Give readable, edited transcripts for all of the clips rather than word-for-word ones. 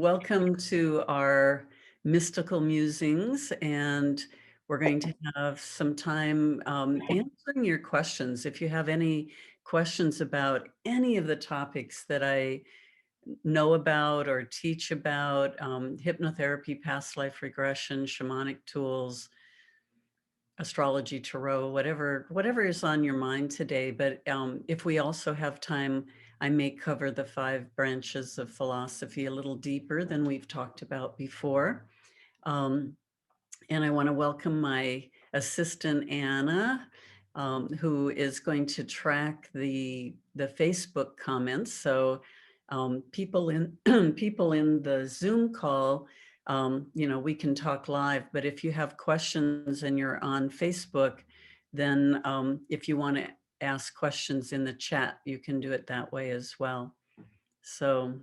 Welcome to our mystical musings, and we're going to have some time answering your questions. If you have any questions about any of the topics that I know about or teach about, hypnotherapy, past life regression, shamanic tools, astrology, tarot, whatever is on your mind today. But if we also have time, I may cover the 5 branches of philosophy a little deeper than we've talked about before. Um, and I want to welcome my assistant, Anna, who is going to track the Facebook comments. So people in people in the Zoom call, we can talk live. But if you have questions and you're on Facebook, then if you want to ask questions in the chat, you can do it that way as well. So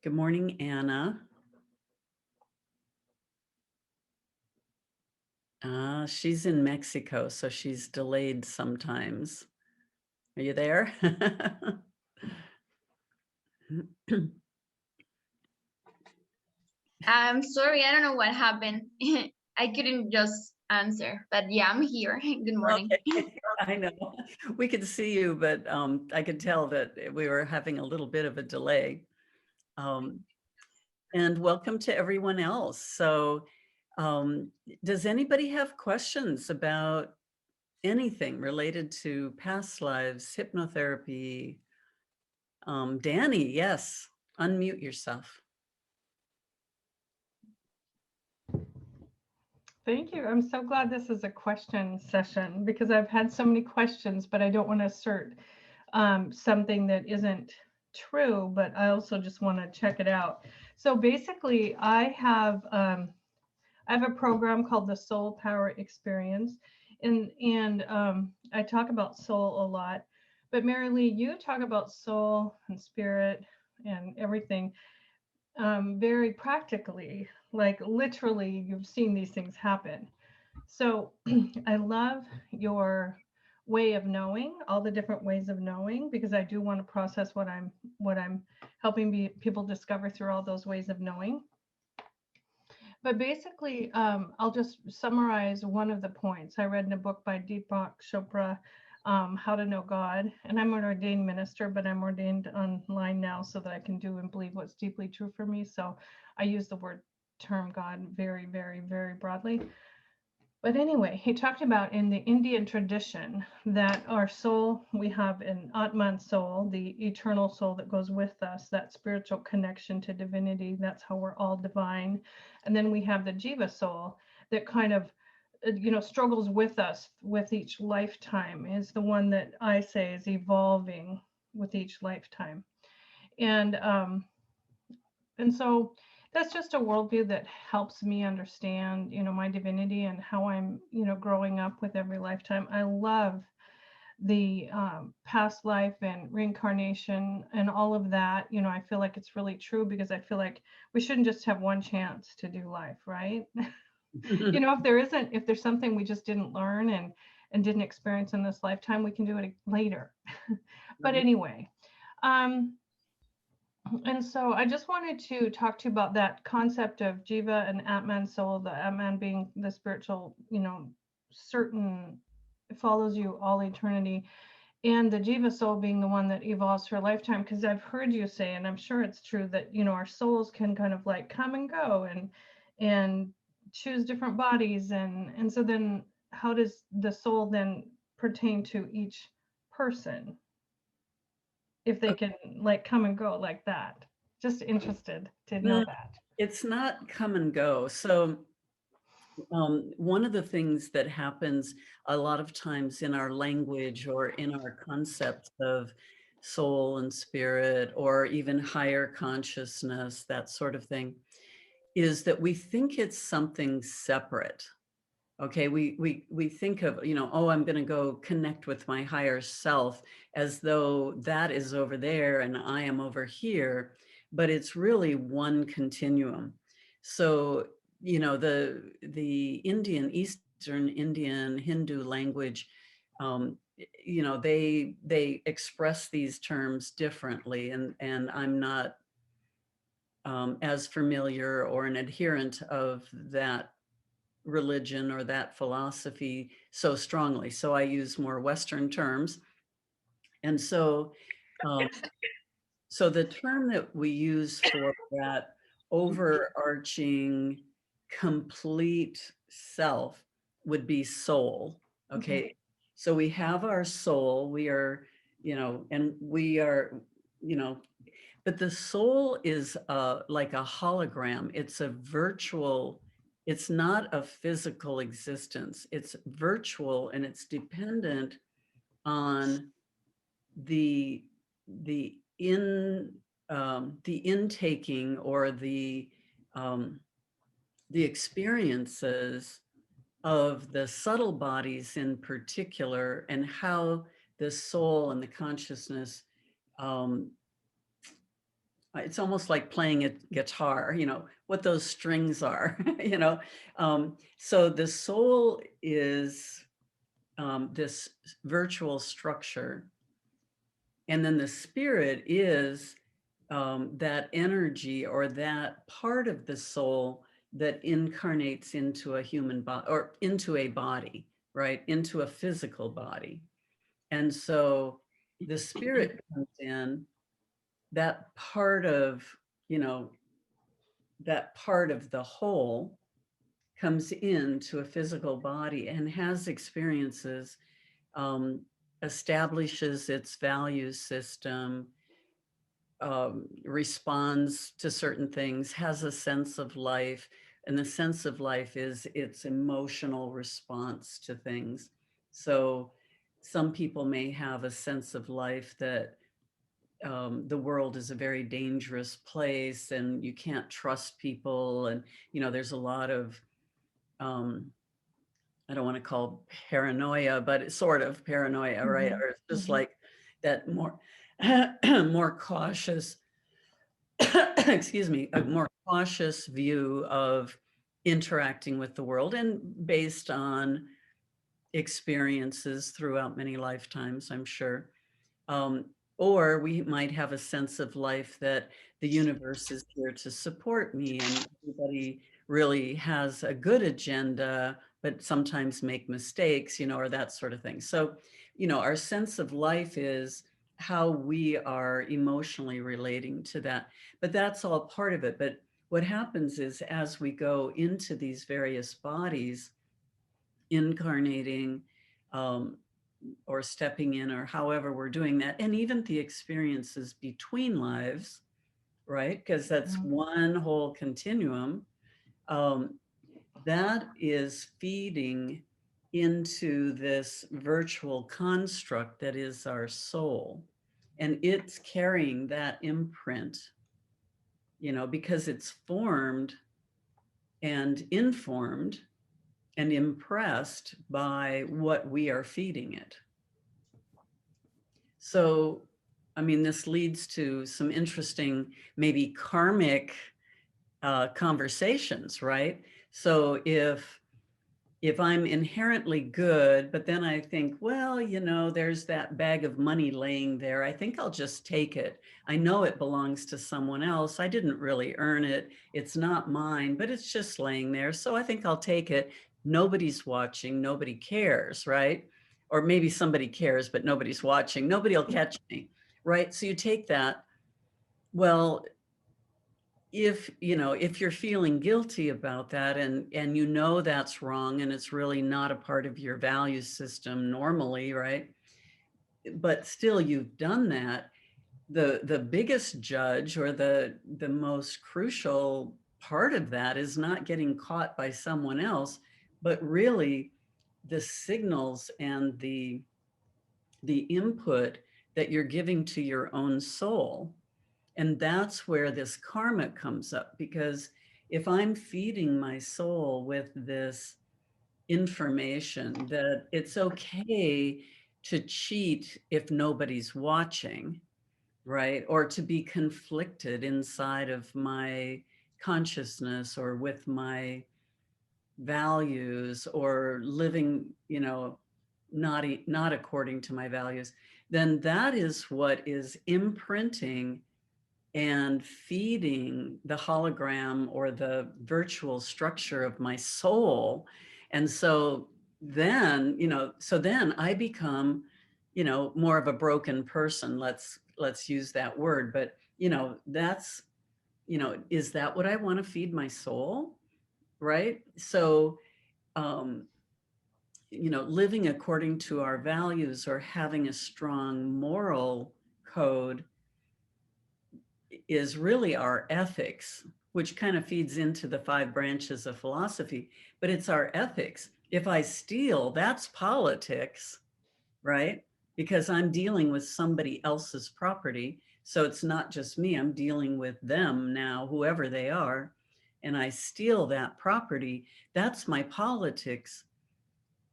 good morning, Anna. She's in Mexico, so she's delayed sometimes. Are you there? I'm sorry, I don't know what happened. I couldn't just answer, but yeah, I'm here. Good morning. Okay. I know. We could see you, but I could tell that we were having a little bit of a delay. And welcome to everyone else. So does anybody have questions about anything related to past lives, hypnotherapy? Danny, yes, unmute yourself. Thank you. I'm so glad this is a question session because I've had so many questions, but I don't want to assert something that isn't true, but I also just want to check it out. So basically, I have a program called the Soul Power Experience, and I talk about soul a lot. But Mary Lee, you talk about soul and spirit and everything very practically, like literally you've seen these things happen. So I love your way of knowing, all the different ways of knowing, because I do want to process what I'm helping people discover through all those ways of knowing. But basically, I'll just summarize one of the points. I read in a book by Deepak Chopra, How to Know God. And I'm an ordained minister, but I'm ordained online now so that I can do and believe what's deeply true for me. So I use the term God very, very, very broadly. But anyway, he talked about in the Indian tradition that our soul, we have an Atman soul, the eternal soul that goes with us, that spiritual connection to divinity. That's how we're all divine. And then we have the Jiva soul that kind of, struggles with us with each lifetime, is the one that I say is evolving with each lifetime. And so that's just a worldview that helps me understand, my divinity and how I'm, growing up with every lifetime. I love the past life and reincarnation and all of that. I feel like it's really true because I feel like we shouldn't just have one chance to do life, right? If there's something we just didn't learn and didn't experience in this lifetime, we can do it later. But anyway, and so I just wanted to talk to you about that concept of Jiva and Atman soul, the Atman being the spiritual, certain, follows you all eternity, and the Jiva soul being the one that evolves for a lifetime. Because I've heard you say, and I'm sure it's true, that, our souls can kind of like come and go and choose different bodies. And so then how does the soul then pertain to each person? If they can like come and go like that. Just interested to know that. It's not come and go. So one of the things that happens a lot of times in our language or in our concepts of soul and spirit or even higher consciousness, that sort of thing, is that we think it's something separate. Okay, we think of, oh, I'm going to go connect with my higher self as though that is over there and I am over here, but it's really one continuum. So, the Eastern Indian Hindu language, they express these terms differently, and I'm not as familiar or an adherent of that religion or that philosophy so strongly. So I use more Western terms. And so, um, so the term that we use for that overarching complete self would be soul. Okay. So we have our soul, we are, and we are, you know, but the soul is like a hologram. It's a virtual, it's not a physical existence. It's virtual and it's dependent on the the in the intaking or the experiences of the subtle bodies in particular, and how the soul and the consciousness, um, it's almost like playing a guitar, what those strings are, so the soul is this virtual structure. And then the spirit is that energy or that part of the soul that incarnates into a human body or into a body, right? Into a physical body. And so the spirit comes in, that part of, you know, that part of the whole comes into a physical body and has experiences, um, establishes its value system, responds to certain things, has a sense of life. And the sense of life is its emotional response to things. So some people may have a sense of life that the world is a very dangerous place and you can't trust people. And, there's a lot of, um, I don't want to call paranoia, but it's sort of paranoia, right? Or it's just like that more, more cautious, excuse me, a more cautious view of interacting with the world and based on experiences throughout many lifetimes, I'm sure. Um, or we might have a sense of life that the universe is here to support me and everybody really has a good agenda, but sometimes make mistakes, or that sort of thing. So, our sense of life is how we are emotionally relating to that. But that's all part of it. But what happens is as we go into these various bodies, incarnating, um, or stepping in, or however we're doing that, and even the experiences between lives, right? Because that's one whole continuum. Um, that is feeding into this virtual construct that is our soul. And it's carrying that imprint, because it's formed and informed and impressed by what we are feeding it. So, I mean, this leads to some interesting, maybe karmic conversations, right? So if I'm inherently good, but then I think, well, there's that bag of money laying there. I think I'll just take it. I know it belongs to someone else. I didn't really earn it. It's not mine, but it's just laying there. So I think I'll take it. Nobody's watching. Nobody cares, right? Or maybe somebody cares, but nobody's watching. Nobody will catch me, right? So you take that. Well, if you're feeling guilty about that and that's wrong and it's really not a part of your value system normally, right? But still you've done that, the biggest judge or the most crucial part of that is not getting caught by someone else, but really the signals and the input that you're giving to your own soul. And that's where this karma comes up, because if I'm feeding my soul with this information that it's okay to cheat if nobody's watching, right? Or to be conflicted inside of my consciousness or with my values or living, not according to my values, then that is what is imprinting and feeding the hologram or the virtual structure of my soul. And so then, so then I become, more of a broken person. Let's use that word. But, that's, is that what I want to feed my soul? Right. So, um, living according to our values or having a strong moral code is really our ethics, which kind of feeds into the 5 branches of philosophy, but it's our ethics. If I steal, that's politics, right? Because I'm dealing with somebody else's property. So it's not just me, I'm dealing with them now, whoever they are, and I steal that property. That's my politics.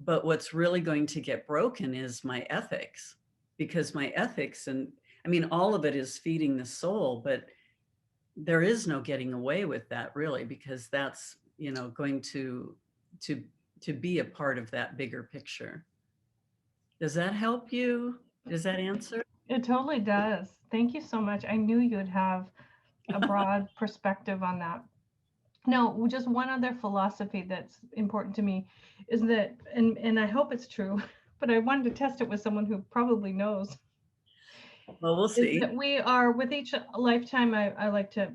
But what's really going to get broken is my ethics, because my ethics, and I mean, all of it is feeding the soul, but there is no getting away with that really, because that's, going to to be a part of that bigger picture. Does that help you? Does that answer? It totally does. Thank you so much. I knew you'd have a broad perspective on that. No, just one other philosophy that's important to me is that, and I hope it's true, but I wanted to test it with someone who probably knows, Well, we'll is see. that we are, with each lifetime, I like to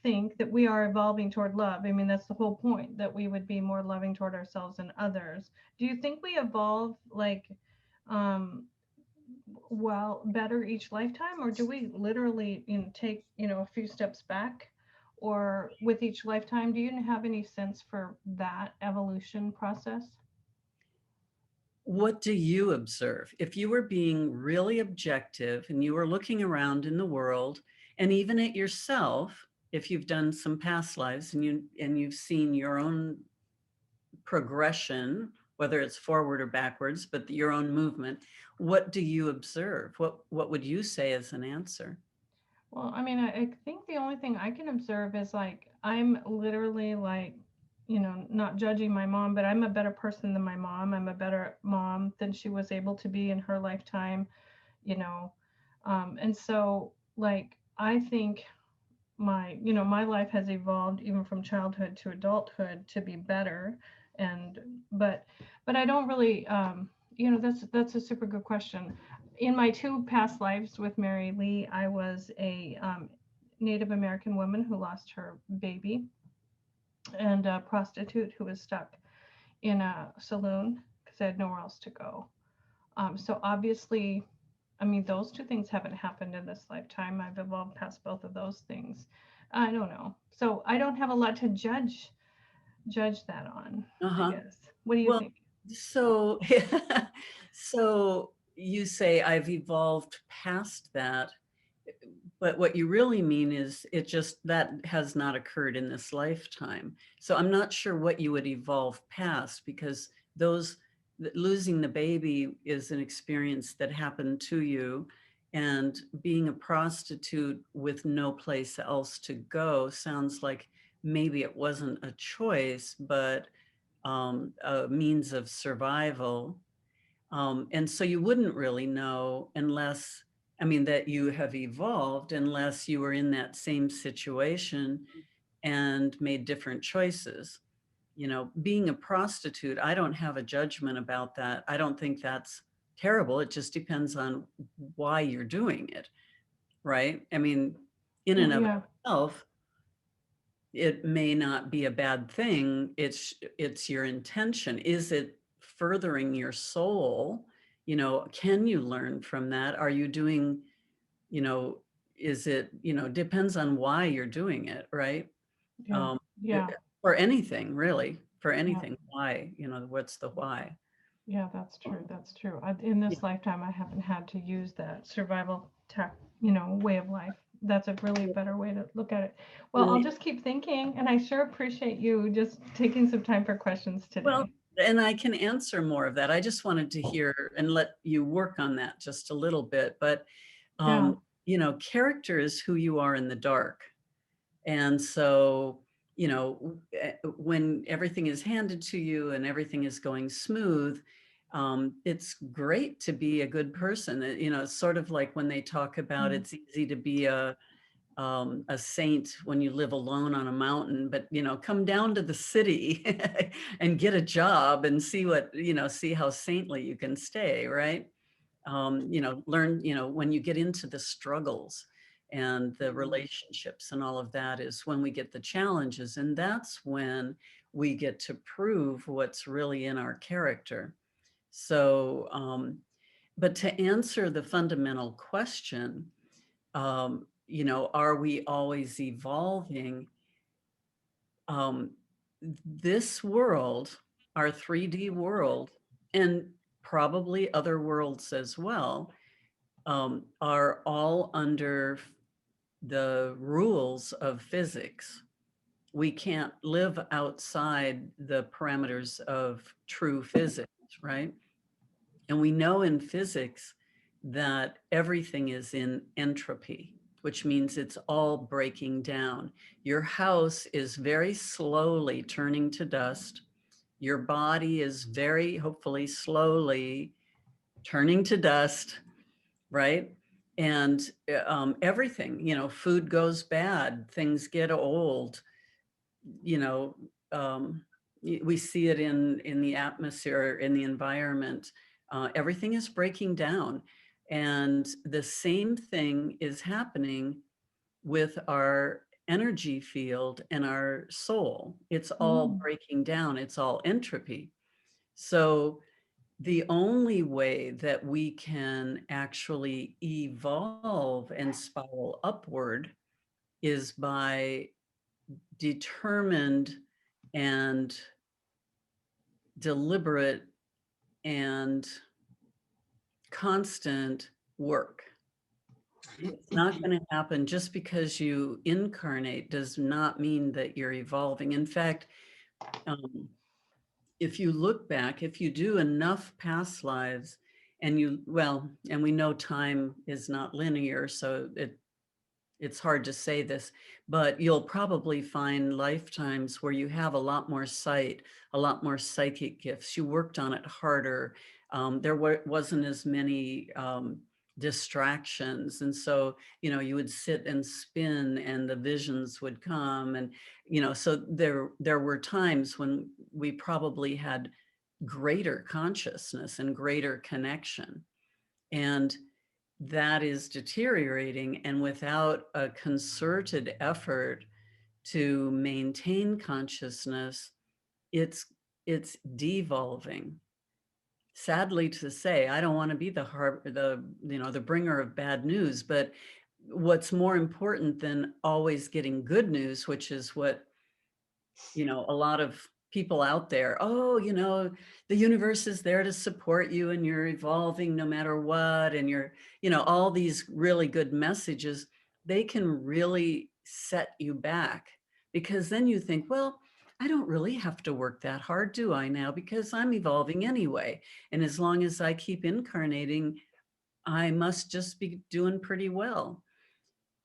think that we are evolving toward love. I mean, that's the whole point, that we would be more loving toward ourselves and others. Do you think we evolve like, um, well, better each lifetime, or do we literally, take, a few steps back? Or with each lifetime, do you have any sense for that evolution process? What do you observe? If you were being really objective and you were looking around in the world and even at yourself, if you've done some past lives and you've seen your own progression, whether it's forward or backwards, but your own movement, what do you observe? What would you say as an answer? Well, I mean, I think the only thing I can observe is like I'm literally like, not judging my mom, but I'm a better person than my mom. I'm a better mom than she was able to be in her lifetime, you know. And so like I think my life has evolved even from childhood to adulthood to be better. And but I don't really, that's a super good question. In my 2 past lives with Mary Lee, I was a Native American woman who lost her baby, and a prostitute who was stuck in a saloon because I had nowhere else to go. So obviously, I mean, those 2 things haven't happened in this lifetime. I've evolved past both of those things. I don't know. So I don't have a lot to judge that on, I Uh-huh. guess. What do you Well, think? so so you say I've evolved past that, but what you really mean is it just that has not occurred in this lifetime. So I'm not sure what you would evolve past, because those losing the baby is an experience that happened to you, and being a prostitute with no place else to go sounds like maybe it wasn't a choice, but a means of survival. And so you wouldn't really know unless, I mean, that you have evolved unless you were in that same situation and made different choices. Being a prostitute, I don't have a judgment about that. I don't think that's terrible. It just depends on why you're doing it, right? I mean, in and of Yeah, itself, it may not be a bad thing. It's your intention. Is it furthering your soul? Can you learn from that? Are you doing, you know, is it, depends on why you're doing it, right? yeah, Um, yeah, for anything, really, for yeah, anything, why, what's the why? yeah. That's true. That's true. In Yeah. this lifetime, I haven't had to use that survival tech, way of life. That's a really better way to look at it. Well, And I'll just keep thinking, and I sure appreciate you just taking some time for questions well, today. and I can answer more of that. I just wanted to hear and let you work on that just a little bit. But Yeah. character is who you are in the dark. And so, when everything is handed to you and everything is going smooth, it's great to be a good person. It's sort of like when they talk about Mm. it's easy to be a saint when you live alone on a mountain, but, come down to the city and get a job and see see how saintly you can stay, right? Learn, when you get into the struggles and the relationships and all of that is when we get the challenges. And that's when we get to prove what's really in our character. So, but to answer the fundamental question, are we always evolving? Um, this world, our 3D world, and probably other worlds as well, are all under the rules of physics. We can't live outside the parameters of true physics, right? And we know in physics that everything is in entropy, which means it's all breaking down. Your house is very slowly turning to dust. Your body is very, hopefully, slowly turning to dust, right? And everything, food goes bad, things get old, you know, um, we see it in the atmosphere, in the environment. Everything is breaking down. And the same thing is happening with our energy field and our soul. It's all breaking down, it's all entropy. So the only way that we can actually evolve and spiral upward is by determined and deliberate and constant work. It's not going to happen just because you incarnate does not mean that you're evolving. In fact, if you look back, if you do enough past lives and and we know time is not linear, so it's hard to say this, but you'll probably find lifetimes where you have a lot more sight, a lot more psychic gifts. You worked on it harder. There wasn't as many distractions. And so, you would sit and spin and the visions would come. And, so there were times when we probably had greater consciousness and greater connection. And that is deteriorating, and without a concerted effort to maintain consciousness, it's devolving. Sadly to say, I don't want to be the bringer of bad news, but what's more important than always getting good news, which is what a lot of people out there, the universe is there to support you and you're evolving no matter what, and you're, all these really good messages, they can really set you back, because then you think, well, I don't really have to work that hard, do I now? Because I'm evolving anyway. And as long as I keep incarnating, I must just be doing pretty well.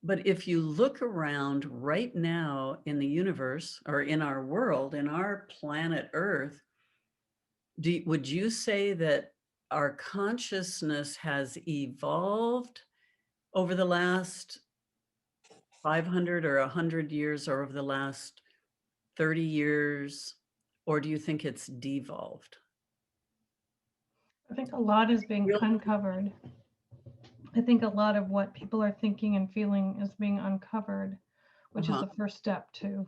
But if you look around right now in the universe, or in our world, in our planet Earth, would you say that our consciousness has evolved over the last 500 or 100 years, or over the last 30 years? Or do you think it's devolved? I think a lot is being Really? uncovered. I think a lot of what people are thinking and feeling is being uncovered, which is the first step to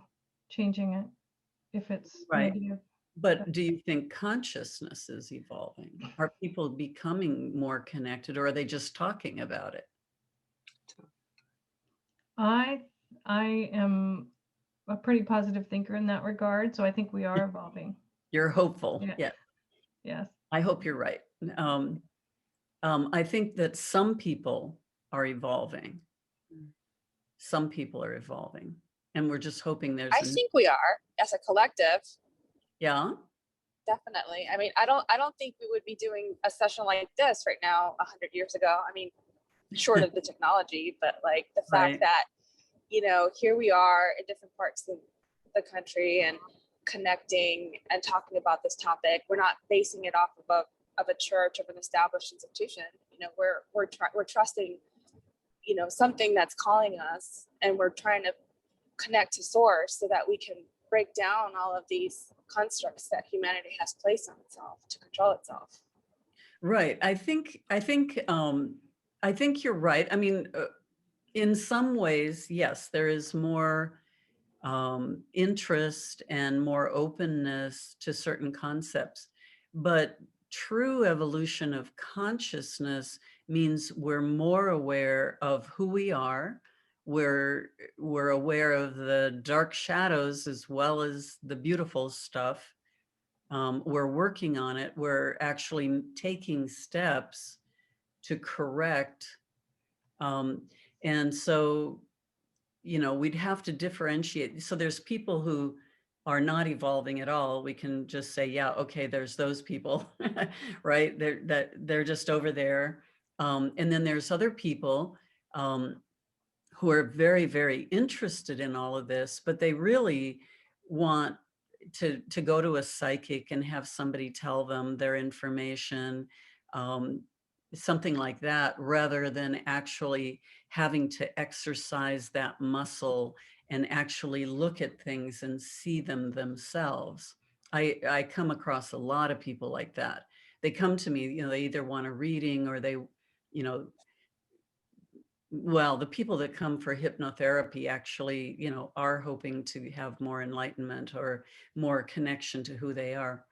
changing it, if it's Right. negative. But do you think consciousness is evolving? Are people becoming more connected, or are they just talking about it? I am a pretty positive thinker in that regard, so I think we are evolving. You're hopeful. Yeah. Yeah. Yes. I hope you're right. I think that some people are evolving. Some people are evolving, and we're just hoping there's. I think we are, as a collective. Yeah. Definitely. I mean, I don't think we would be doing a session like this right now 100 years ago. I mean, short of the technology, but like the fact that, here we are in different parts of the country and connecting and talking about this topic. We're not basing it off of a church, of an established institution. We're trusting you know, something that's calling us, and we're trying to connect to source so that we can break down all of these constructs that humanity has placed on itself to control itself. Right. I think you're right. I mean, in some ways, yes, there is more interest and more openness to certain concepts. But true evolution of consciousness means we're more aware of who we are. We're aware of the dark shadows as well as the beautiful stuff. We're working on it. We're actually taking steps to correct. Um, and so you know, we'd have to differentiate. So there's people who are not evolving at all. We can just say, yeah, okay, there's those people, right? They're just over there. And then there's other people who are very, very interested in all of this, but they really want to go to a psychic and have somebody tell them their information, um, something like that, rather than actually having to exercise that muscle and actually look at things and see them themselves. I come across a lot of people like that. They come to me, you know, they either want a reading or they, you know, well, the people that come for hypnotherapy actually, you know, are hoping to have more enlightenment or more connection to who they are.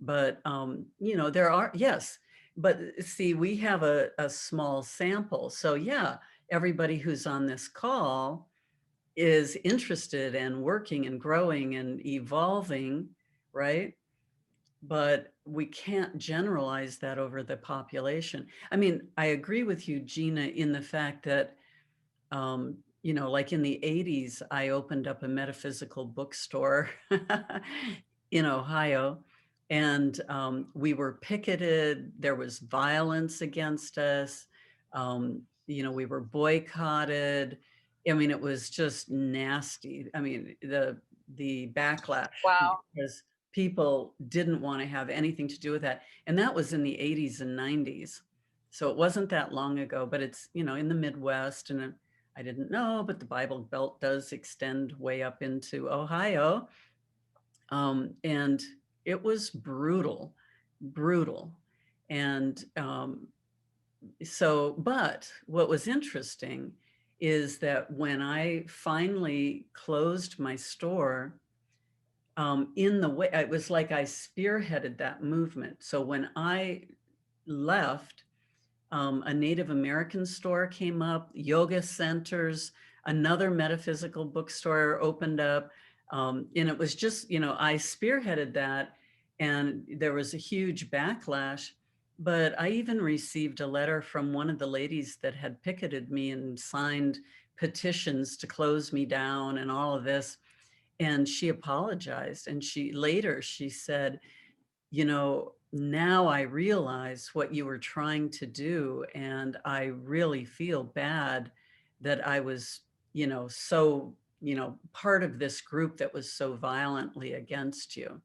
But, you know, there are, yes, but see, we have a small sample. So yeah, everybody who's on this call is interested and working and growing and evolving, right? But we can't generalize that over the population. I mean, I agree with you, Gina, in the fact that you know, like in the 80s, I opened up a metaphysical bookstore in Ohio, and we were picketed. There was violence against us. You know, we were boycotted. I mean, it was just nasty. I mean, the backlash Wow. because people didn't want to have anything to do with that, and that was in the 80s and 90s. So it wasn't that long ago, but it's, you know, in the Midwest, and I didn't know, but the Bible Belt does extend way up into Ohio. And it was brutal, brutal. And so, but what was interesting is that when I finally closed my store, in the way, it was like I spearheaded that movement. So when I left, a Native American store came up, yoga centers, another metaphysical bookstore opened up. And it was just, you know, I spearheaded that and there was a huge backlash. But I even received a letter from one of the ladies that had picketed me and signed petitions to close me down and all of this. And she apologized. And she said, you know, now I realize what you were trying to do. And I really feel bad that I was, you know, so, you know, part of this group that was so violently against you.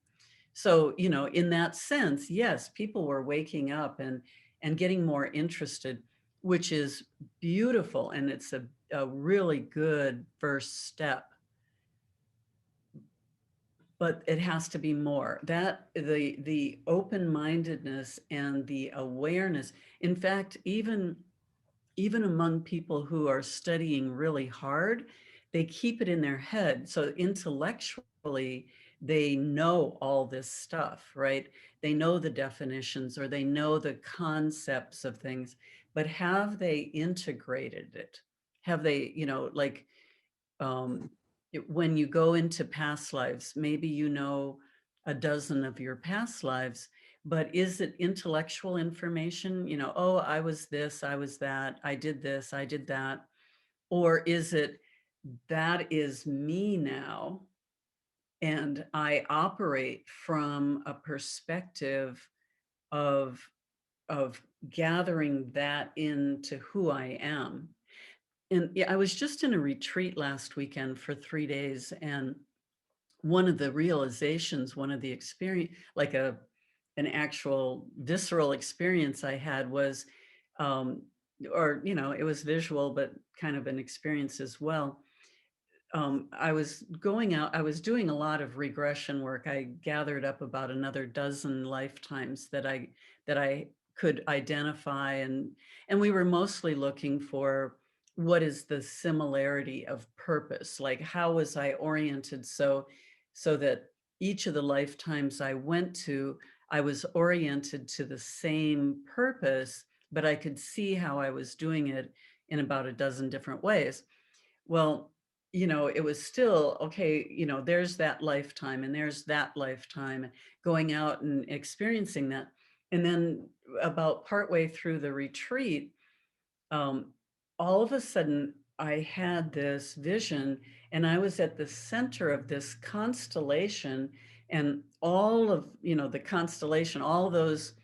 So, you know, in that sense, yes, people were waking up and getting more interested, which is beautiful. And it's a really good first step, but it has to be more. That the open-mindedness and the awareness. In fact, even among people who are studying really hard, they keep it in their head. So intellectually, they know all this stuff, right? They know the definitions or they know the concepts of things, but have they integrated it? Have they, you know, like um, when you go into past lives, maybe you know a dozen of your past lives, but is it intellectual information? You know, oh, I was this, I was that, I did this, I did that. Or is it that is me now, and I operate from a perspective of of gathering that into who I am. And yeah, I was just in a retreat last weekend for 3 days, and one of the realizations, one of the experience, like an actual visceral experience I had was, um, or, you know, it was visual, but kind of an experience as well. I was going out, I was doing a lot of regression work. I gathered up about another dozen lifetimes that I could identify, and we were mostly looking for what is the similarity of purpose, like how was I oriented so that each of the lifetimes I went to, I was oriented to the same purpose, but I could see how I was doing it in about a dozen different ways. Well, you know, it was still, okay, you know, there's that lifetime and there's that lifetime, going out and experiencing that. And then about partway through the retreat, um, all of a sudden I had this vision and I was at the center of this constellation, and all of, you know, the constellation, all those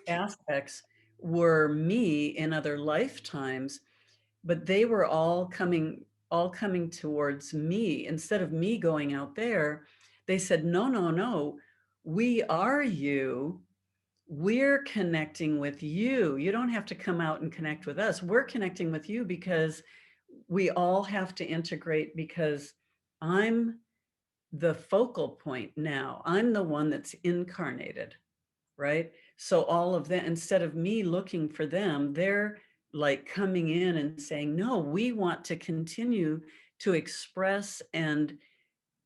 aspects were me in other lifetimes, but they were all coming towards me. Instead of me going out there, they said, no, no, no, we are you. We're connecting with you. You don't have to come out and connect with us. We're connecting with you because we all have to integrate, because I'm the focal point now. I'm the one that's incarnated, right? So all of that, instead of me looking for them, they're like coming in and saying, no, we want to continue to express and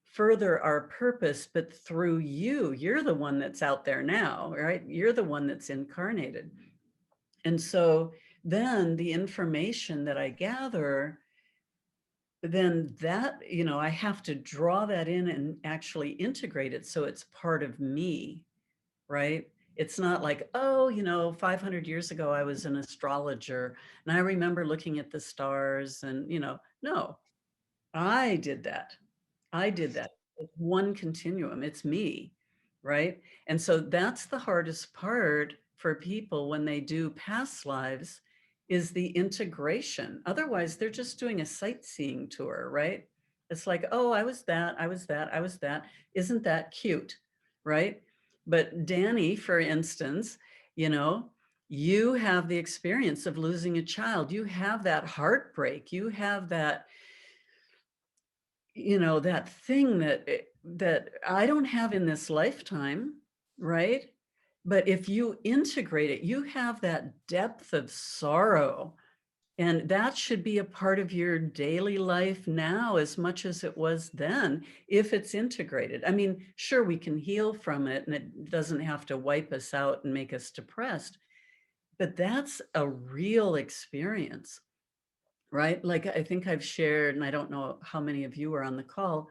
further our purpose, but through you. You're the one that's out there now, right? You're the one that's incarnated. And so then the information that I gather, then that, you know, I have to draw that in and actually integrate it so it's part of me, right? It's not like, oh, you know, 500 years ago, I was an astrologer and I remember looking at the stars and, you know, no, I did that. I did that. It's one continuum. It's me, right? And so that's the hardest part for people when they do past lives, is the integration. Otherwise, they're just doing a sightseeing tour, right? It's like, oh, I was that, I was that, I was that. Isn't that cute, right? But Danny, for instance, you know, you have the experience of losing a child. You have that heartbreak. You have that, you know, that thing that I don't have in this lifetime, right? But if you integrate it, you have that depth of sorrow, and that should be a part of your daily life now as much as it was then, if it's integrated. I mean, sure, we can heal from it and it doesn't have to wipe us out and make us depressed, but that's a real experience. Right? Like, I think I've shared, and I don't know how many of you were on the call,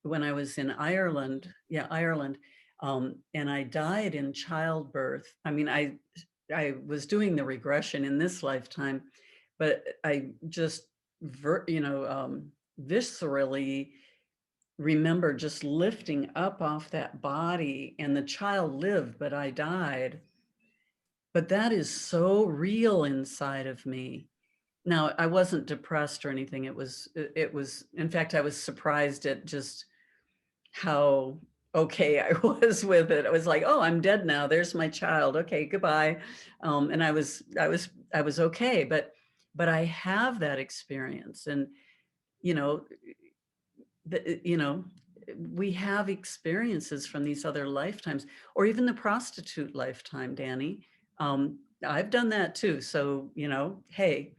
when I was in Ireland, Ireland, and I died in childbirth. I mean, I was doing the regression in this lifetime, but I just, viscerally remember just lifting up off that body, and the child lived, but I died. But that is so real inside of me. Now, I wasn't depressed or anything. It was, in fact, I was surprised at just how okay I was with it. I was like, oh, I'm dead now. There's my child. Okay, goodbye. And I was okay. But I have that experience, and you know, you know, we have experiences from these other lifetimes, or even the prostitute lifetime, Danny. I've done that too. So, you know, hey,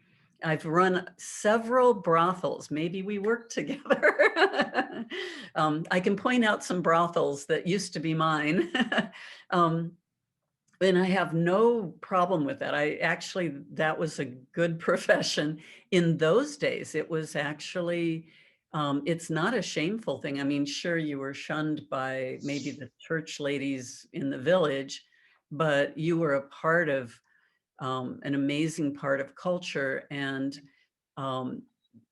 I've run several brothels. Maybe we work together. I can point out some brothels that used to be mine. um, and I have no problem with that. That was a good profession in those days. It was actually, it's not a shameful thing. I mean, sure, you were shunned by maybe the church ladies in the village, but you were a part of, an amazing part of culture. And um,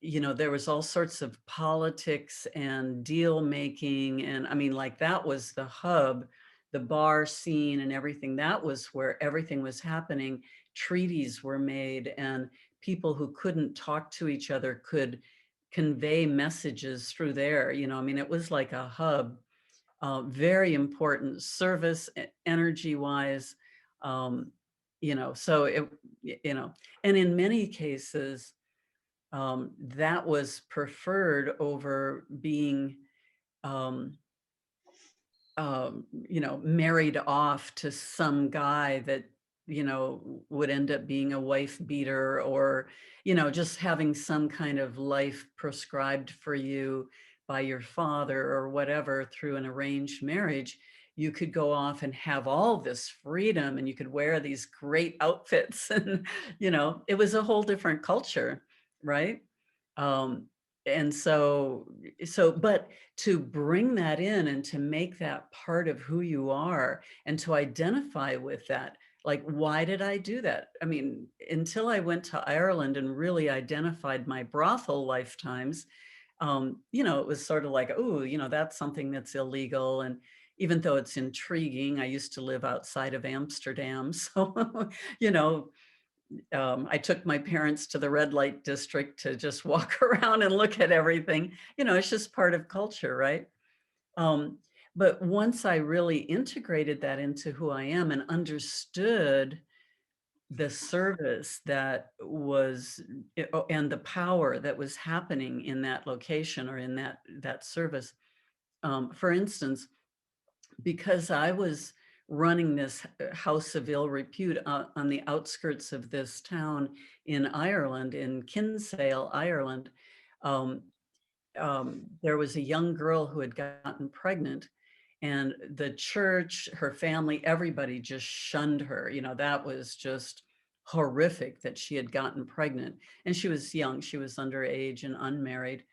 you know, there was all sorts of politics and deal making. And I mean, like, that was the hub, the bar scene and everything. That was where everything was happening. Treaties were made, and people who couldn't talk to each other could convey messages through there. You know, I mean, it was like a hub, very important service, energy wise. You know, so you know, and in many cases, that was preferred over being, um, you know, married off to some guy that, you know, would end up being a wife beater, or, you know, just having some kind of life prescribed for you by your father or whatever through an arranged marriage. You could go off and have all this freedom, and you could wear these great outfits and, you know, it was a whole different culture, right? Um, and but to bring that in and to make that part of who you are and to identify with that, like, why did I do that? I mean, until I went to Ireland and really identified my brothel lifetimes, you know, it was sort of like, oh, you know, that's something that's illegal. And even though it's intriguing, I used to live outside of Amsterdam. So, you know, I took my parents to the red light district to just walk around and look at everything. You know, it's just part of culture, right? Um, but once I really integrated that into who I am and understood the service that was and the power that was happening in that location or in that service. For instance, because I was running this house of ill repute on the outskirts of this town in Ireland, in Kinsale, Ireland, um, there was a young girl who had gotten pregnant, and the church, her family, everybody just shunned her. You know, that was just horrific that she had gotten pregnant. And she was young, she was underage and unmarried.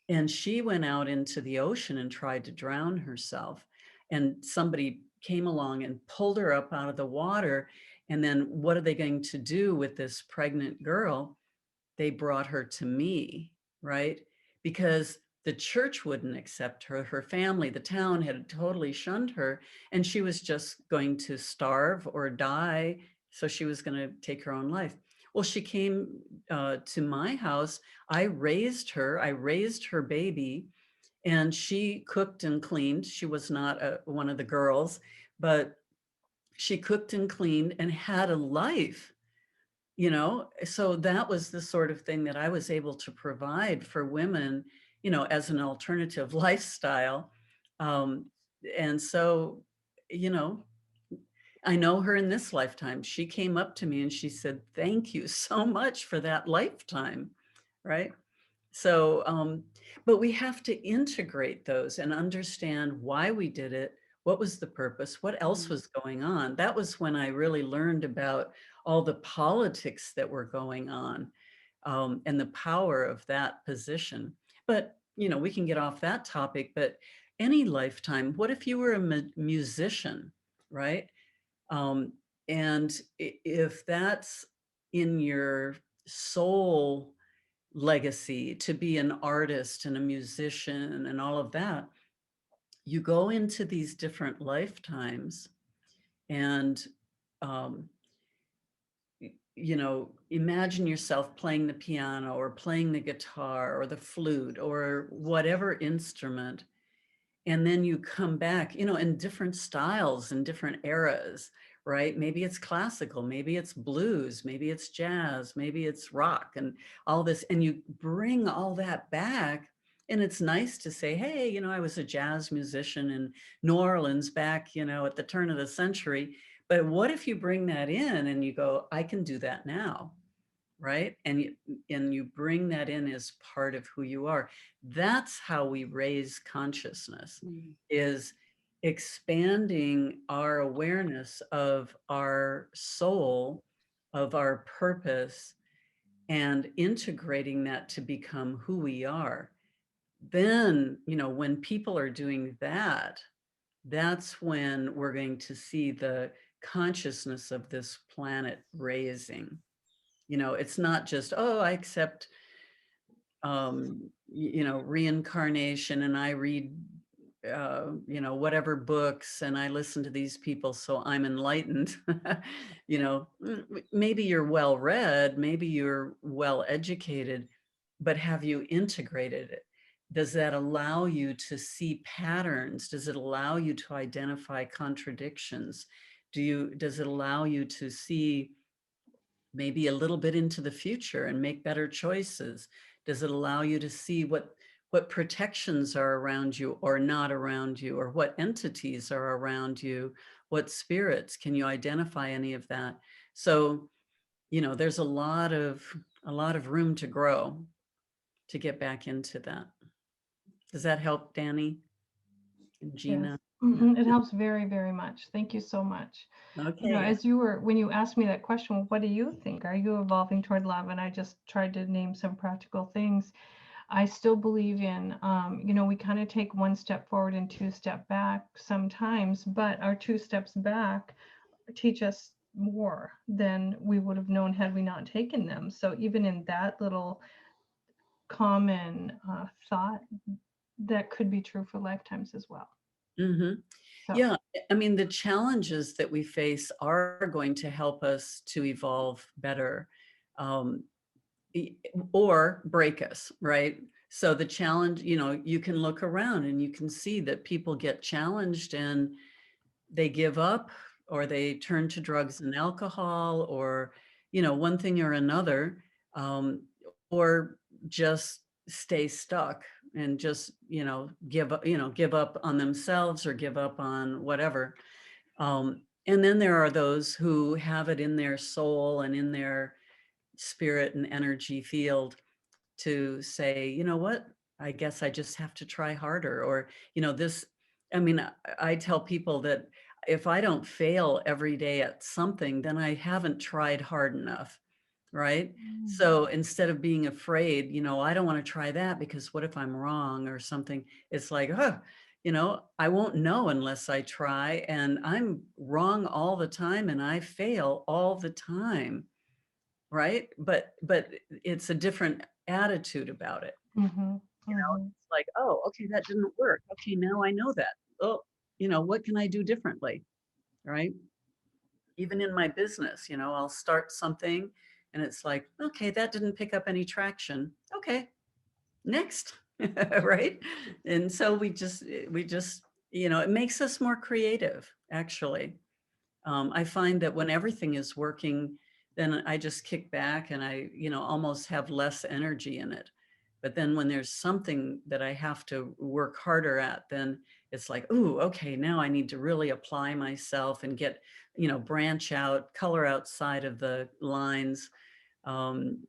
And she went out into the ocean and tried to drown herself. And somebody came along and pulled her up out of the water. And then what are they going to do with this pregnant girl? They brought her to me, right? Because the church wouldn't accept her. Her family, the town had totally shunned her, and she was just going to starve or die. So she was going to take her own life. Well, she came to my house. I raised her baby, and she cooked and cleaned. She was not one of the girls, but she cooked and cleaned and had a life, you know. So that was the sort of thing that I was able to provide for women, you know, as an alternative lifestyle. um, and so, you know, I know her in this lifetime. She came up to me and she said, thank you so much for that lifetime, right? So, but we have to integrate those and understand why we did it. What was the purpose? What else was going on? That was when I really learned about all the politics that were going on, and the power of that position. But, you know, we can get off that topic, but any lifetime, what if you were a musician, right? Um, and if that's in your soul legacy to be an artist and a musician and all of that, you go into these different lifetimes and, um, you know, imagine yourself playing the piano or playing the guitar or the flute or whatever instrument. And then you come back, you know, in different styles and different eras, right? Maybe it's classical, maybe it's blues, maybe it's jazz, maybe it's rock and all this. And you bring all that back. And it's nice to say, hey, you know, I was a jazz musician in New Orleans back, you know, at the turn of the century. But what if you bring that in and you go, I can do that now, right? And you bring that in as part of who you are. That's how we raise consciousness, is expanding our awareness of our soul, of our purpose, and integrating that to become who we are. Then, you know, when people are doing that, that's when we're going to see the consciousness of this planet raising. You know, it's not just, oh, I accept, you know, reincarnation, and I read, you know, whatever books, and I listen to these people, so I'm enlightened. You know, maybe you're well read, maybe you're well educated, but have you integrated it? Does that allow you to see patterns? Does it allow you to identify contradictions? Does it allow you to see maybe a little bit into the future and make better choices? Does it allow you to see what protections are around you or not around you, or what entities are around you, what spirits? Can you identify any of that? So, there's a lot of room to grow to get back into that. Does that help, Danny and Yes. Gina? It helps very, very much. Thank you so much. Okay. When you asked me that question, what do you think? Are you evolving toward love? And I just tried to name some practical things. I still believe in, we kind of take one step forward and two step back sometimes, but our two steps back teach us more than we would have known had we not taken them. So even in that little common thought, that could be true for lifetimes as well. Mm-hmm. So. Yeah, I mean, the challenges that we face are going to help us to evolve better, or break us, right? So the challenge, you can look around and you can see that people get challenged and they give up, or they turn to drugs and alcohol, or one thing or another, or just stay stuck and just give up on themselves or give up on whatever. And then there are those who have it in their soul and in their spirit and energy field to say, you know what, I guess I just have to try harder. Or, this, I mean, I tell people that if I don't fail every day at something, then I haven't tried hard enough. Right. So instead of being afraid, I don't want to try that because what if I'm wrong or something? It's like, I won't know unless I try, and I'm wrong all the time and I fail all the time. Right. But it's a different attitude about it. It's like, oh, okay, that didn't work. Okay, now I know that. Oh, what can I do differently? Right. Even in my business, I'll start something and it's like, okay, that didn't pick up any traction. Okay, next. Right. And so we just, it makes us more creative, actually. I find that when everything is working, then I just kick back and I, almost have less energy in it. But then when there's something that I have to work harder at, then it's like, ooh, okay, now I need to really apply myself and get, branch out, color outside of the lines, um,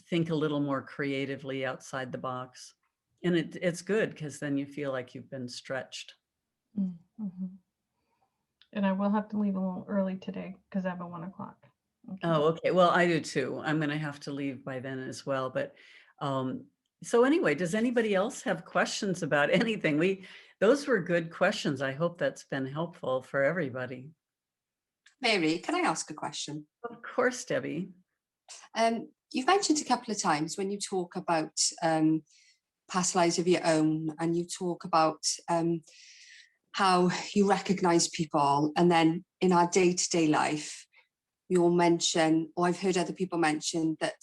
think a little more creatively outside the box. And it's good because then you feel like you've been stretched. Mm-hmm. And I will have to leave a little early today because I have a 1 o'clock. Okay. Oh, okay. Well, I do too. I'm going to have to leave by then as well. But so anyway, does anybody else have questions about anything? Those were good questions. I hope that's been helpful for everybody. Mary, can I ask a question? Of course, Debbie. You've mentioned a couple of times when you talk about past lives of your own, and you talk about how you recognize people, and then in our day-to-day life, you'll mention, or I've heard other people mention that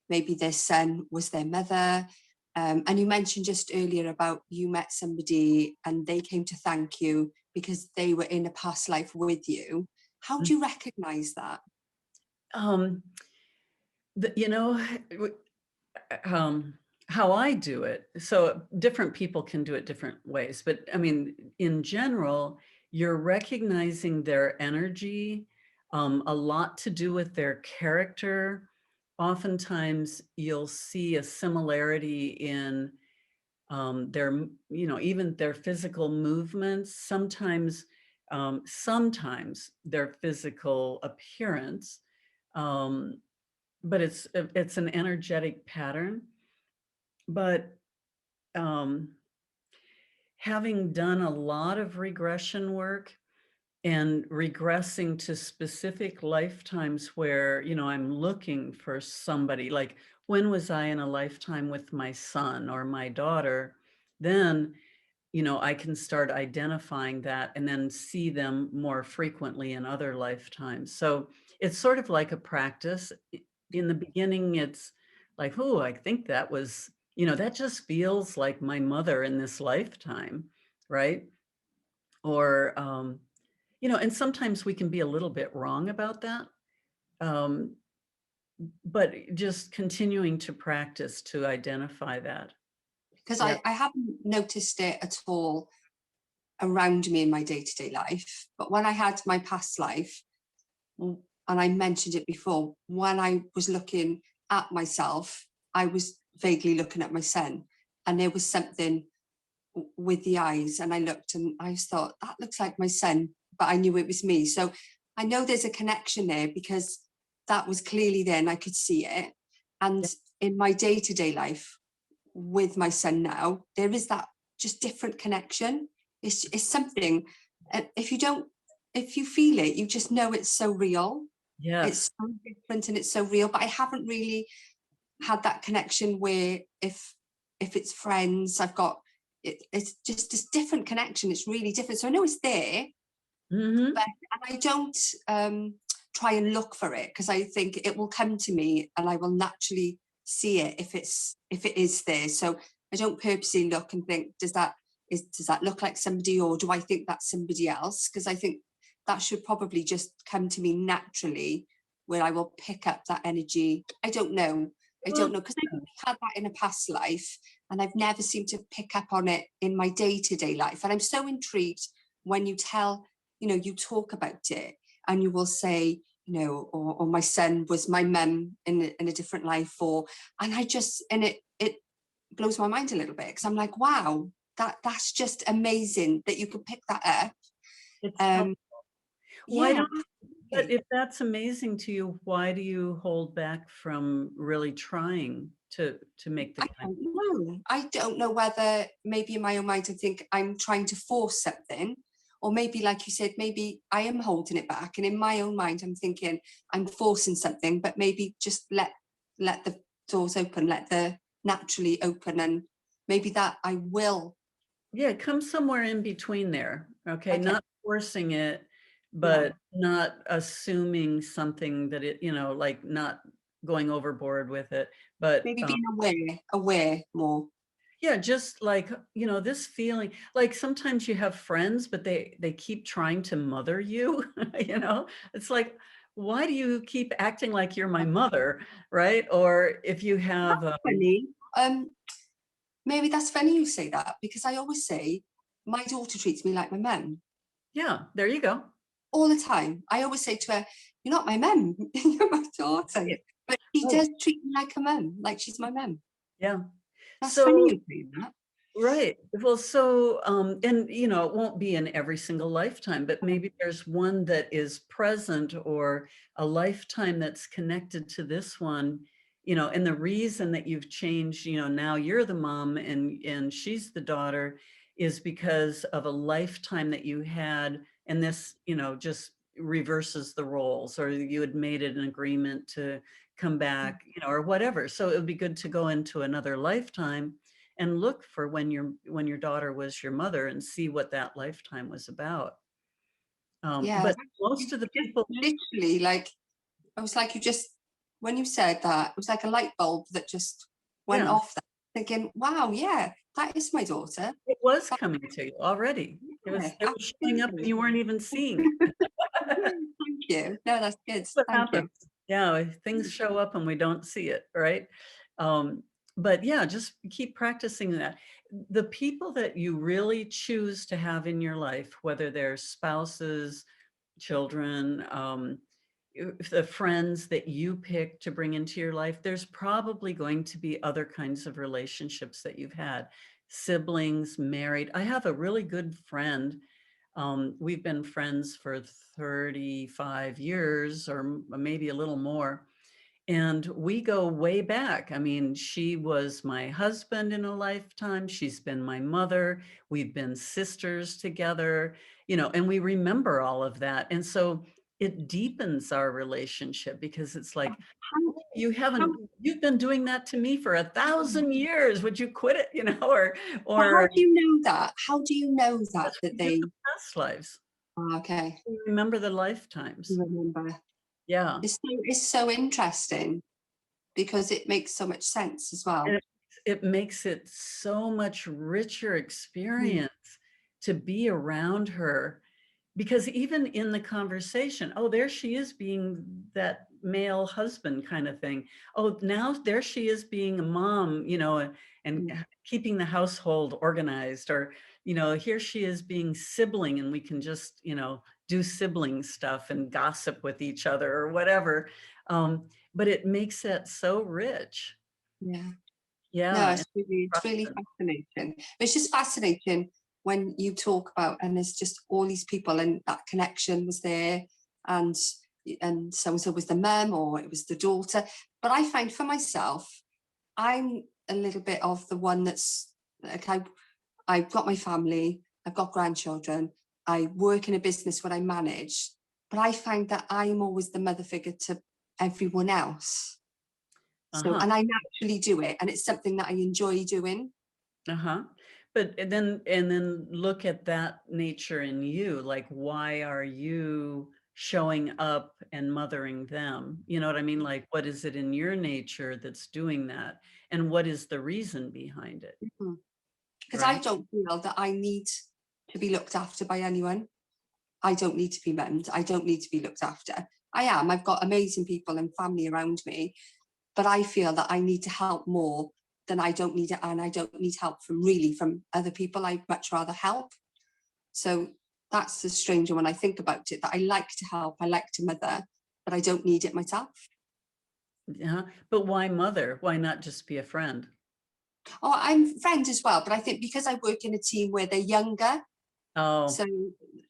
maybe their son was their mother. And you mentioned just earlier about you met somebody and they came to thank you because they were in a past life with you. How do you recognize that? How I do it. So different people can do it different ways. But I mean, in general, you're recognizing their energy, a lot to do with their character. Oftentimes you'll see a similarity in their, even their physical movements, sometimes their physical appearance. But it's an energetic pattern. But having done a lot of regression work and regressing to specific lifetimes where, I'm looking for somebody, like when was I in a lifetime with my son or my daughter, then, I can start identifying that and then see them more frequently in other lifetimes. So it's sort of like a practice. In the beginning, it's like, oh, I think that was, that just feels like my mother in this lifetime, right? Or, and sometimes we can be a little bit wrong about that. um, but just continuing to practice to identify that. Because Yeah. I haven't noticed it at all around me in my day-to-day life. But when I had my past life, and I mentioned it before, when I was looking at myself, I was vaguely looking at my son, and there was something with the eyes, and I looked and I thought, that looks like my son, but I knew it was me. So I know there's a connection there because that was clearly there and I could see it. And in my day-to-day life with my son now, there is that just different connection. It's something, if you feel it, you just know it's so real. Yes. It's so different and it's so real. But I haven't really had that connection where if it's friends, I've got it's just this different connection. It's really different. So I know it's there, Mm-hmm. but and I don't try and look for it because I think it will come to me and I will naturally see it if it is there. So I don't purposely look and think, does that look like somebody, or do I think that's somebody else? Because I think that should probably just come to me naturally, where I will pick up that energy. I don't know because I've had that in a past life and I've never seemed to pick up on it in my day-to-day life. And I'm so intrigued when you talk about it and you will say, or my son was my mum in a different life, and it blows my mind a little bit because I'm like, wow, that's just amazing that you could pick that up. It's why Yeah. don't But if that's amazing to you, why do you hold back from really trying to make the I don't know whether maybe in my own mind I think I'm trying to force something, or maybe like you said, maybe I am holding it back, and in my own mind I'm thinking I'm forcing something, but maybe just let the doors open, let the naturally open, and maybe that I will. Yeah, come somewhere in between there. Okay. Okay. Not forcing it, but not assuming something that like not going overboard with it. But Maybe being aware more. yeah, just like, this feeling, like sometimes you have friends, but they keep trying to mother you, it's like, why do you keep acting like you're my mother? Right. Or if you have, Funny. Maybe that's funny you say that, because I always say my daughter treats me like my mum yeah, there you go. all the time. I always say to her, "You're not my mum, you're my daughter." Right. But she Right. does treat me like a mum, like she's my mum. Yeah. That's funny So you say that. right. Well, so, and it won't be in every single lifetime, but maybe there's one that is present, or a lifetime that's connected to this one, and the reason that you've changed, now you're the mom and she's the daughter, is because of a lifetime that you had, and this, just reverses the roles, or you had made an agreement to come back, or whatever. So it would be good to go into another lifetime and look for when your daughter was your mother and see what that lifetime was about. Yeah, But most of the people, literally, like, I was like, when you said that, it was like a light bulb that just went yeah, off. Thinking, wow, yeah, that is my daughter. it was That, coming to you already. It yeah, was showing up and absolutely. you weren't even seeing it. Thank you. No, that's good. What Thank you. happens. Yeah, things show up and we don't see it, right? But yeah, just keep practicing that. The people that you really choose to have in your life, whether they're spouses, children, the friends that you pick to bring into your life, there's probably going to be other kinds of relationships that you've had, siblings, married. I have a really good friend. We've been friends for 35 years, or maybe a little more. And we go way back. I mean, she was my husband in a lifetime. She's been my mother. We've been sisters together, and we remember all of that. And so it deepens our relationship, because it's like, How, you've been doing that to me for 1,000 years. Would you quit it? how Or do you know that? How do you know that that's what that we do in they? the past lives. Oh, okay, We remember the you lifetimes. remember. Yeah. It's so interesting because it makes so much sense as And well. it makes it so much richer Mm. experience to be around her, because even in the conversation, oh, there she is being that male husband kind of thing. Oh, now there she is being a mom, you know, and keeping the household organized, or, you know, here she is being sibling, and we can just, you know, do sibling stuff and gossip with each other or whatever. But it makes it so rich. Yeah. No, Yeah. it's really fascinating. It's just fascinating when you talk about, and there's just all these people, and that connection was there, and so and so was the mum, or it was the daughter. But I find for myself, I'm a little bit of the one that's like, I've got my family, I've got grandchildren, I work in a business where I manage, but I find that I'm always the mother figure to everyone else. So, Uh-huh. and I naturally do it, and it's something that I enjoy doing. Uh-huh. But and then look at that nature in you, like, why are you showing up and mothering them? You know what I mean? Like, what is it in your nature that's doing that? And what is the reason behind it? Because I Right? don't feel that I need to be looked after by anyone. I don't need to be mummed. I don't need to be looked after. I've got amazing people and family around me, but I feel that I need to help more than I don't need it. And I don't need help from other people. I'd much rather help. So that's the stranger when I think about it, that I like to help, I like to mother, but I don't need it myself. Yeah. But why mother? Why not just be a friend? Oh, I'm friend as well, but I think because I work in a team where they're younger, Oh, so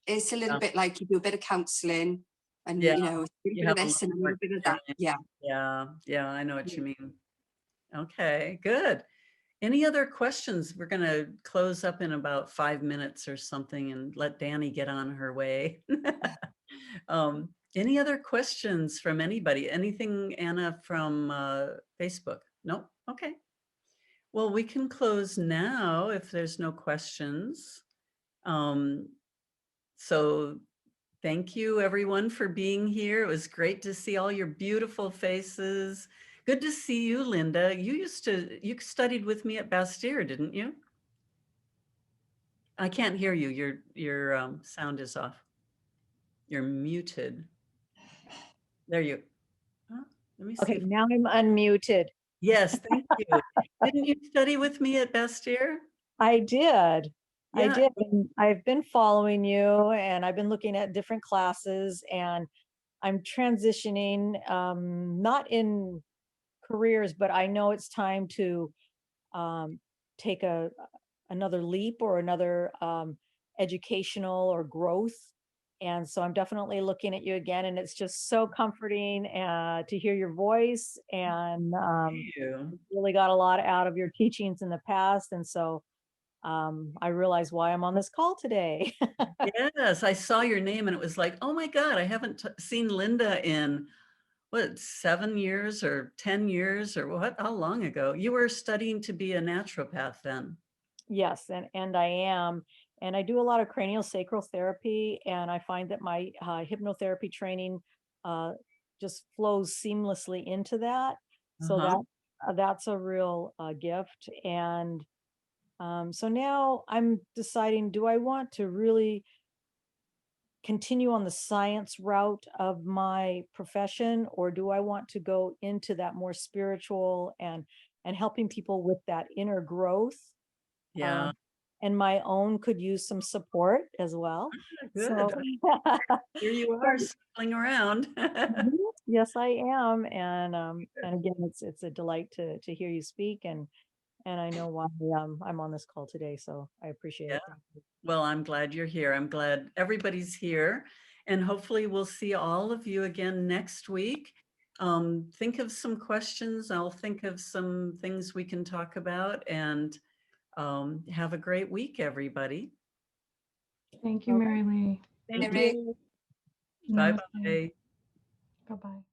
it's a little yeah. bit like you do a bit of counselling, and Yeah. you know, a little You bit have of a little this and a more little bit of that. experience. Yeah. Yeah. Yeah. I know what Yeah. you mean. Okay, good. Any other questions? We're going to close up in about 5 minutes or something and let Danny get on her way. Any other questions from anybody? Anything, Anna, from Facebook? Nope. Okay. Well, we can close now if there's no questions. Um, so thank you, everyone, for being here. It was great to see all your beautiful faces. Good to see you, Linda. You studied with me at Bastyr, didn't you? I can't hear you. Your sound is off. You're muted. There you. Huh? Let me see. Okay, now I'm unmuted. Yes, thank you. Didn't you study with me at Bastyr? I did. I Yeah. did. And I've been following you, and I've been looking at different classes, and I'm transitioning, not in careers, but I know it's time to take another leap or another educational or growth. And so I'm definitely looking at you again, and it's just so comforting to hear your voice. And Thank you. really got a lot out of your teachings in the past. And so I realize why I'm on this call today. Yes, I saw your name and it was like, oh my God, I haven't seen Linda in what, 7 years or 10 years or what? How long ago? You were studying to be a naturopath then. Yes, and I am. And I do a lot of cranial sacral therapy, and I find that my hypnotherapy training uh, just flows seamlessly into that. So Uh-huh. that's a real gift. And so now I'm deciding, do I want to really continue on the science route of my profession, or do I want to go into that more spiritual and helping people with that inner growth? Yeah. Um, and my own could use some support as well. So, Good. Here you are so, circling around. mhm, yes, I am. And again, it's a delight to hear you speak, and I know why I'm on this call today. So I appreciate Yeah. it. Thank you. Well, I'm glad you're here. I'm glad everybody's here. And hopefully we'll see all of you again next week. Think of some questions. I'll think of some things we can talk about, and have a great week, everybody. Thank you, Okay. Mary Lee. Thank Mary. you. Namaste. Bye-bye. Bye-bye.